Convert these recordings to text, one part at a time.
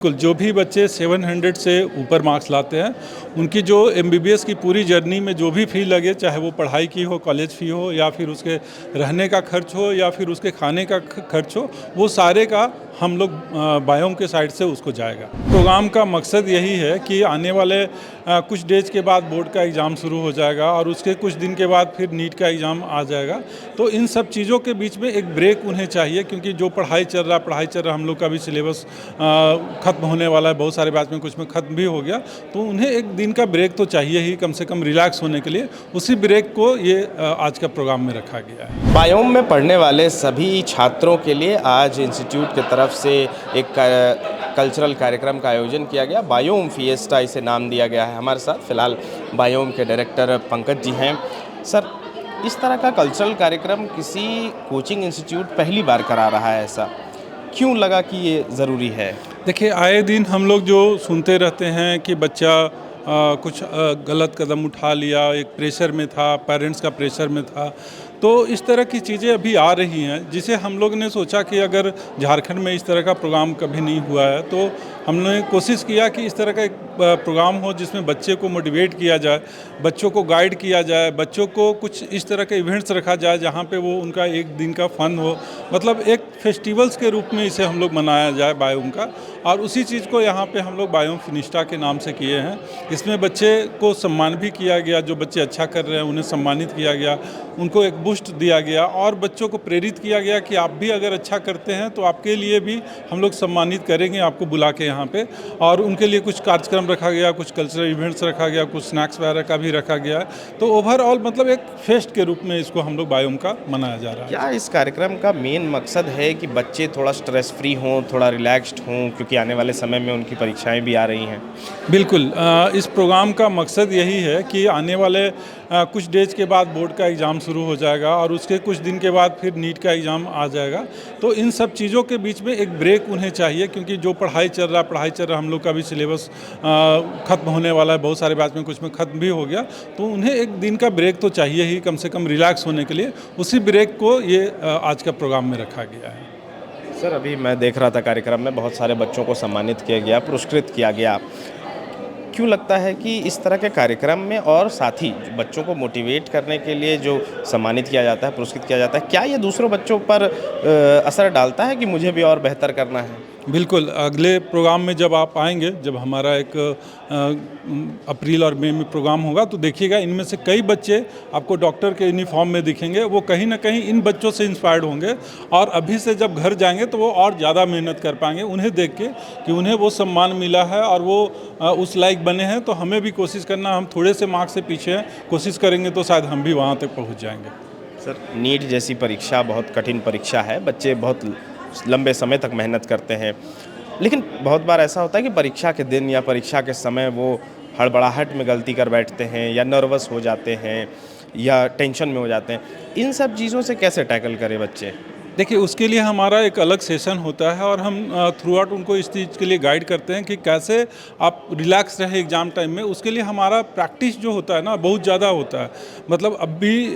बिल्कुल, जो भी बच्चे 700 से ऊपर मार्क्स लाते हैं, उनकी जो एमबीबीएस की पूरी जर्नी में जो भी फ़ी लगे, चाहे वो पढ़ाई की हो, कॉलेज फ़ी हो या फिर उसके रहने का खर्च हो या फिर उसके खाने का खर्च हो, वो सारे का हम लोग बायोम के साइड से उसको जाएगा। प्रोग्राम का मकसद यही है कि आने वाले कुछ डेज के बाद बोर्ड का एग्ज़ाम शुरू हो जाएगा और उसके कुछ दिन के बाद फिर नीट का एग्ज़ाम आ जाएगा। तो इन सब चीज़ों के बीच में एक ब्रेक उन्हें चाहिए, क्योंकि जो पढ़ाई चल रहा हम लोग का भी सिलेबस ख़त्म होने वाला है, बहुत सारे बैच में कुछ में ख़त्म भी हो गया, तो उन्हें एक दिन का ब्रेक तो चाहिए ही, कम से कम रिलैक्स होने के लिए। उसी ब्रेक को ये आज का प्रोग्राम में रखा गया है। बायोम में पढ़ने वाले सभी छात्रों के लिए आज इंस्टीट्यूट की तरफ से एक कल्चरल कार्यक्रम का आयोजन किया गया। बायोम फिएस्टा इसे नाम दिया गया है। हमारे साथ फ़िलहाल बायोम के डायरेक्टर पंकज जी हैं। सर, इस तरह का कल्चरल कार्यक्रम किसी कोचिंग इंस्टीट्यूट पहली बार करा रहा है, ऐसा क्यों लगा कि ये ज़रूरी है? देखिए, आए दिन हम लोग जो सुनते रहते हैं कि बच्चा कुछ गलत कदम उठा लिया, एक प्रेशर में था, पेरेंट्स का प्रेशर में था, तो इस तरह की चीज़ें अभी आ रही हैं, जिसे हम लोग ने सोचा कि अगर झारखंड में इस तरह का प्रोग्राम कभी नहीं हुआ है, तो हमने कोशिश किया कि इस तरह का एक प्रोग्राम हो जिसमें बच्चे को मोटिवेट किया जाए, बच्चों को गाइड किया जाए, बच्चों को कुछ इस तरह के इवेंट्स रखा जाए जहाँ पे वो उनका एक दिन का फ़न हो, मतलब एक फेस्टिवल्स के रूप में इसे हम लोग मनाया जाए बायोम का। और उसी चीज़ को यहाँ पे हम लोग बायोम फिनिस्टा के नाम से किए हैं। इसमें बच्चे को सम्मान भी किया गया, जो बच्चे अच्छा कर रहे हैं उन्हें सम्मानित किया गया, उनको एक बूस्ट दिया गया और बच्चों को प्रेरित किया गया कि आप भी अगर अच्छा करते हैं तो आपके लिए भी हम लोग सम्मानित करेंगे आपको बुला के यहाँ पे। और उनके लिए कुछ कार्यक्रम रखा गया, कुछ कल्चरल इवेंट्स रखा गया, कुछ स्नैक्स वगैरह का भी रखा गया। तो ओवरऑल मतलब एक फेस्ट के रूप में इसको हम लोग बायोम का मनाया जा रहा है। क्या इस कार्यक्रम का मेन मकसद है कि बच्चे थोड़ा स्ट्रेस फ्री हों, थोड़ा रिलैक्स्ड हों, क्योंकि आने वाले समय में उनकी परीक्षाएं भी आ रही हैं? बिल्कुल, इस प्रोग्राम का मकसद यही है कि आने वाले कुछ डेज के बाद बोर्ड का एग्ज़ाम शुरू हो जाएगा और उसके कुछ दिन के बाद फिर नीट का एग्ज़ाम आ जाएगा। तो इन सब चीज़ों के बीच में एक ब्रेक उन्हें चाहिए, क्योंकि जो पढ़ाई चल रहा हम लोग का भी सिलेबस ख़त्म होने वाला है, बहुत सारे बैच में कुछ में ख़त्म भी हो गया, तो उन्हें एक दिन का ब्रेक तो चाहिए ही, कम से कम रिलैक्स होने के लिए। उसी ब्रेक को ये आज का प्रोग्राम में रखा गया है। सर, अभी मैं देख रहा था कार्यक्रम में बहुत सारे बच्चों को सम्मानित किया गया, पुरस्कृत किया गया। क्यों लगता है कि इस तरह के कार्यक्रम में और साथ ही बच्चों को मोटिवेट करने के लिए जो सम्मानित किया जाता है, पुरस्कृत किया जाता है, क्या ये दूसरों बच्चों पर असर डालता है कि मुझे भी और बेहतर करना है? बिल्कुल, अगले प्रोग्राम में जब आप आएंगे, जब हमारा एक अप्रैल और मई में प्रोग्राम होगा, तो देखिएगा इनमें से कई बच्चे आपको डॉक्टर के यूनिफॉर्म में दिखेंगे। वो कहीं ना कहीं इन बच्चों से इंस्पायर्ड होंगे और अभी से जब घर जाएंगे तो वो और ज़्यादा मेहनत कर पाएंगे, उन्हें देख के कि उन्हें वो सम्मान मिला है और वो उस लायक बने हैं। तो हमें भी कोशिश करना, हम थोड़े से मार्क्स से पीछे हैं, कोशिश करेंगे तो शायद हम भी वहाँ तक पहुँच जाएंगे। सर, नीट जैसी परीक्षा बहुत कठिन परीक्षा है, बच्चे बहुत लंबे समय तक मेहनत करते हैं, लेकिन बहुत बार ऐसा होता है कि परीक्षा के दिन या परीक्षा के समय वो हड़बड़ाहट में गलती कर बैठते हैं या नर्वस हो जाते हैं या टेंशन में हो जाते हैं। इन सब चीज़ों से कैसे टैकल करें बच्चे? देखिए, उसके लिए हमारा एक अलग सेशन होता है और हम थ्रू आउट उनको इस चीज़ के लिए गाइड करते हैं कि कैसे आप रिलैक्स रहे एग्ज़ाम टाइम में। उसके लिए हमारा प्रैक्टिस जो होता है ना, बहुत ज़्यादा होता है। मतलब अभी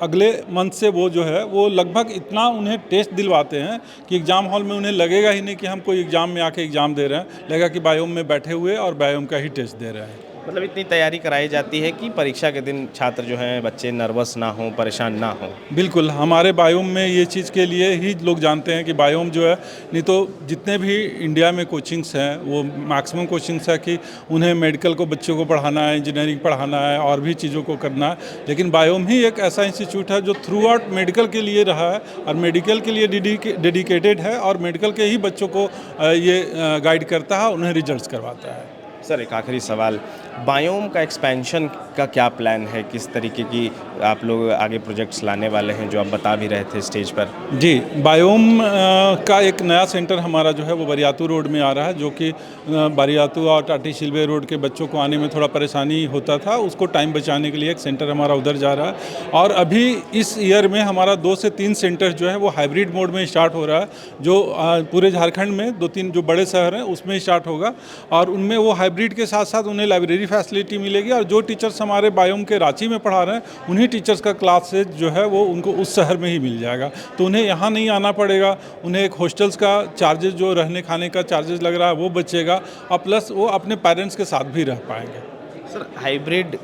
अगले मंथ से वो जो है वो लगभग इतना उन्हें टेस्ट दिलवाते हैं कि एग्ज़ाम हॉल में उन्हें लगेगा ही नहीं कि हम कोई एग्ज़ाम में आके एग्ज़ाम दे रहे हैं, लगेगा कि बायोम में बैठे हुए और बायोम का ही टेस्ट दे रहे हैं। मतलब इतनी तैयारी कराई जाती है कि परीक्षा के दिन छात्र जो हैं, बच्चे नर्वस ना हों, परेशान ना हों। बिल्कुल, हमारे बायोम में ये चीज़ के लिए ही लोग जानते हैं कि बायोम जो है, नहीं तो जितने भी इंडिया में कोचिंग्स हैं वो मैक्सिमम कोचिंग्स है कि उन्हें मेडिकल को बच्चों को पढ़ाना है, इंजीनियरिंग पढ़ाना है और भी चीज़ों को करना है, लेकिन बायोम ही एक ऐसा इंस्टीट्यूट है जो थ्रू आउट मेडिकल के लिए रहा है और मेडिकल के लिए डेडिकेटेड है और मेडिकल के ही बच्चों को ये गाइड करता है, उन्हें रिजल्ट्स करवाता है। सर, एक आखिरी सवाल, बायोम का एक्सपेंशन का क्या प्लान है? किस तरीके की आप लोग आगे प्रोजेक्ट्स लाने वाले हैं, जो आप बता भी रहे थे स्टेज पर? जी, बायोम का एक नया सेंटर हमारा जो है वो बरियातू रोड में आ रहा है, जो कि बरियातू और टाटी शिल्वे रोड के बच्चों को आने में थोड़ा परेशानी होता था, उसको टाइम बचाने के लिए एक सेंटर हमारा उधर जा रहा है। और अभी इस ईयर में हमारा 2 से 3 सेंटर जो है वो हाइब्रिड मोड में स्टार्ट हो रहा है, जो पूरे झारखंड में 2-3 जो बड़े शहर हैं उसमें स्टार्ट होगा और उनमें वो हाइब्रिड के साथ साथ उन्हें लाइब्रेरी फैसिलिटी मिलेगी और जो टीचर्स हमारे बायोम के रांची में पढ़ा रहे हैं उन्हीं टीचर्स का क्लासेज जो है वो उनको उस शहर में ही मिल जाएगा, तो उन्हें यहाँ नहीं आना पड़ेगा। उन्हें एक हॉस्टल्स का चार्जेस, जो रहने खाने का चार्जेस लग रहा है वो बचेगा, और प्लस वो अपने पेरेंट्स के साथ भी रह पाएंगे। सर, हाइब्रिड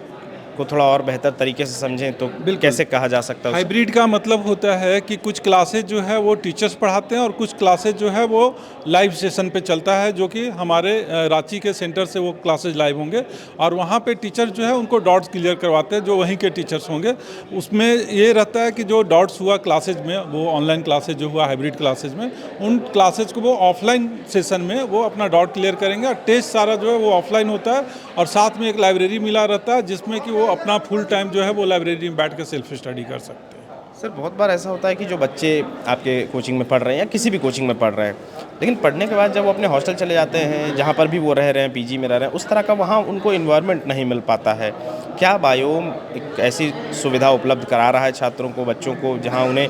को थोड़ा और बेहतर तरीके से समझें तो कैसे कहा जा सकता है? हाइब्रिड का मतलब होता है कि कुछ क्लासेज जो है वो टीचर्स पढ़ाते हैं और कुछ क्लासेज जो है वो लाइव सेशन पे चलता है, जो कि हमारे रांची के सेंटर से वो क्लासेज लाइव होंगे और वहाँ पे टीचर जो है उनको डॉट्स क्लियर करवाते हैं, जो वहीं के टीचर्स होंगे। उसमें ये रहता है कि जो डॉट्स हुआ क्लासेज में, वो ऑनलाइन क्लासेज जो हुआ हाइब्रिड क्लासेज में, उन क्लासेज को वो ऑफलाइन सेशन में वो अपना डॉट क्लियर करेंगे और टेस्ट सारा जो है वो ऑफलाइन होता है, और साथ में एक लाइब्रेरी मिला रहता है जिसमें कि वो अपना फुल टाइम जो है वो लाइब्रेरी में बैठ कर सेल्फ स्टडी कर सकते हैं। सर, बहुत बार ऐसा होता है कि जो बच्चे आपके कोचिंग में पढ़ रहे हैं या किसी भी कोचिंग में पढ़ रहे हैं, लेकिन पढ़ने के बाद जब वो अपने हॉस्टल चले जाते हैं, जहाँ पर भी वो रह रहे हैं, पीजी में रह रहे हैं, उस तरह का वहाँ उनको इन्वायरमेंट नहीं मिल पाता है। क्या बायोम एक ऐसी सुविधा उपलब्ध करा रहा है छात्रों को, बच्चों को, जहाँ उन्हें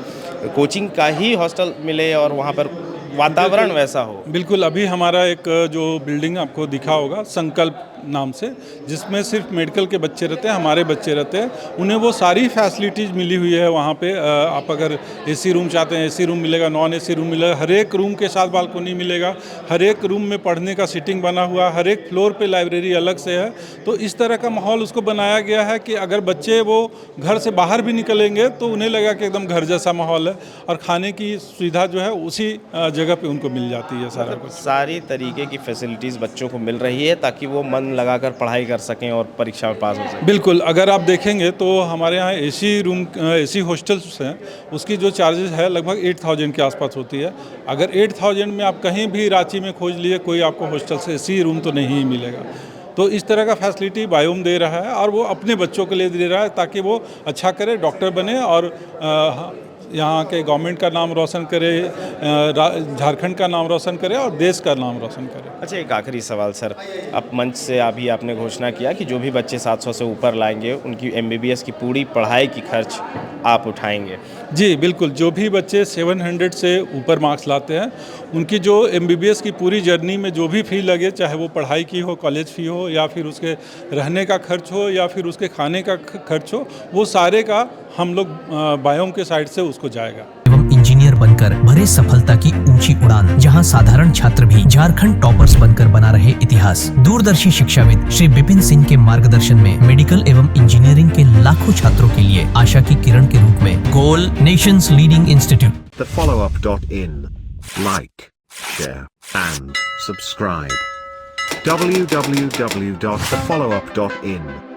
कोचिंग का ही हॉस्टल मिले और वहाँ पर वातावरण वैसा हो? बिल्कुल, अभी हमारा एक जो बिल्डिंग आपको दिखा होगा संकल्प नाम से, जिसमें सिर्फ मेडिकल के बच्चे रहते हैं, हमारे बच्चे रहते हैं, उन्हें वो सारी फैसिलिटीज़ मिली हुई है वहाँ पे। आप अगर एसी रूम चाहते हैं एसी रूम मिलेगा, नॉन एसी रूम मिलेगा, हर एक रूम के साथ बालकोनी मिलेगा, हर एक रूम में पढ़ने का सीटिंग बना हुआ, हर एक फ्लोर पे लाइब्रेरी अलग से है। तो इस तरह का माहौल उसको बनाया गया है कि अगर बच्चे वो घर से बाहर भी निकलेंगे तो उन्हें लगा कि एकदम घर जैसा माहौल है, और खाने की सुविधा जो है उसी जगह पे उनको मिल जाती है। सारा कुछ, सारी तरीके की फैसिलिटीज़ बच्चों को मिल रही है ताकि वो मन लगाकर पढ़ाई कर सकें और परीक्षा में पास हो सकें। बिल्कुल, अगर आप देखेंगे तो हमारे यहाँ एसी रूम, एसी हॉस्टल्स हैं, उसकी जो चार्जेस है लगभग 8000 के आसपास होती है। अगर 8000 में आप कहीं भी रांची में खोज लिए, कोई आपको हॉस्टल से एसी रूम तो नहीं मिलेगा। तो इस तरह का फैसिलिटी बायोम दे रहा है, और वो अपने बच्चों के लिए दे रहा है ताकि वो अच्छा करे, डॉक्टर बने और यहाँ के गवर्नमेंट का नाम रोशन करे, झारखंड का नाम रोशन करे और देश का नाम रोशन करे। अच्छा, एक आखिरी सवाल सर, आप मंच से अभी आपने घोषणा किया कि जो भी बच्चे 700 से ऊपर लाएंगे उनकी MBBS की पूरी पढ़ाई की खर्च आप उठाएंगे? जी बिल्कुल, जो भी बच्चे 700 से ऊपर मार्क्स लाते हैं उनकी जो MBBS की पूरी जर्नी में जो भी फ़ी लगे, चाहे वो पढ़ाई की हो, कॉलेज फ़ी हो, या फिर उसके रहने का खर्च हो, या फिर उसके खाने का खर्च हो, वो सारे का हम लोग बायोम के साइड से उसको जाएगा। एवं इंजीनियर बनकर भरे सफलता की ऊंची उड़ान, जहां साधारण छात्र भी झारखंड टॉपर्स बनकर बना रहे इतिहास। दूरदर्शी शिक्षाविद श्री विपिन सिंह के मार्गदर्शन में मेडिकल एवं इंजीनियरिंग के लाखों छात्रों के लिए आशा की किरण के रूप में गोल nations leading institute. thefollowup.in. Like, share and subscribe. www.thefollowup.in